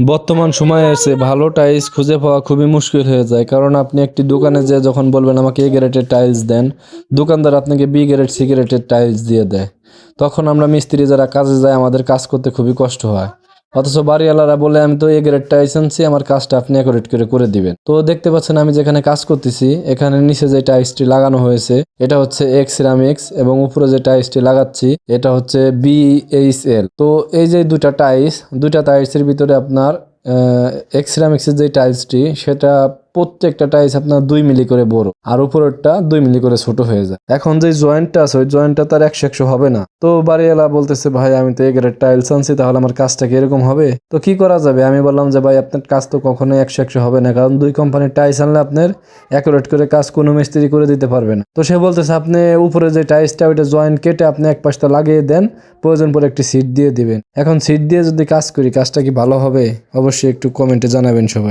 বর্তমান সময়ে এসে ভালো টাইলস খুঁজে পাওয়া খুবই মুশকিল হয়ে যায়, কারণ আপনি একটি দোকানে যে যখন বলবেন আমাকে এ গ্রেডের টাইলস দেন, দোকানদার আপনাকে বি গ্রেড সি গ্রেডের টাইলস দিয়ে দেয়। তখন আমরা মিস্ত্রি যারা কাজে যায় আমাদের কাজ করতে খুবই কষ্ট হয়। অথচ বাড়িওয়ালারা বলে আমি তো এ গ্রেড টাইলস আনছি, আমার কাজটা আপনি অ্যাকুরেট করে করে দিবেন। তো দেখতে পাচ্ছেন আমি যেখানে কাজ করতেছি এখানে নিচে যে টাইলসটি লাগানো হয়েছে এটা হচ্ছে এক্স সিরামিক্স, এবং উপরে যে টাইলসটি লাগাচ্ছি এটা হচ্ছে বিএইচএল। তো এই যে দুইটা টাইলসের ভিতরে আপনার এক্স সিরামিক্সের যে টাইলসটি সেটা প্রত্যেকটা টাইলস আপনার 2 মিলি করে বড়, আর উপরেরটা 2 মিলি করে ছোট হয়ে যায়। এখন যে জয়েন্টটা আছে ওই জয়েন্টটা তার 100 হবে না। তো বাড়িওয়ালা বলতেছে ভাই আমি তো এ গ্রেড টাইলস আনছি, তাহলে আমার কাজটা কি এরকম হবে? তো কি করা যাবে? আমি বললাম যে ভাই আপনার কাজ তো কখনোই 100 হবে না, কারণ 2 কোম্পানির টাইলস আনলে আপনার অ্যাকুরেট করে কাজ কোনো মিস্ত্রি করে দিতে পারবে না। তো সে বলতেছে আপনি উপরে যে টাইলসটা ওইটা জয়েন্ট কেটে আপনি এক পাশটা লাগিয়ে দেন, প্রয়োজন পরে একটি সিট দিয়ে দিবেন। এখন সিট দিয়ে যদি কাজ করি কাজটা কি ভালো হবে? অবশ্যই একটু কমেন্টে জানাবেন সবাই।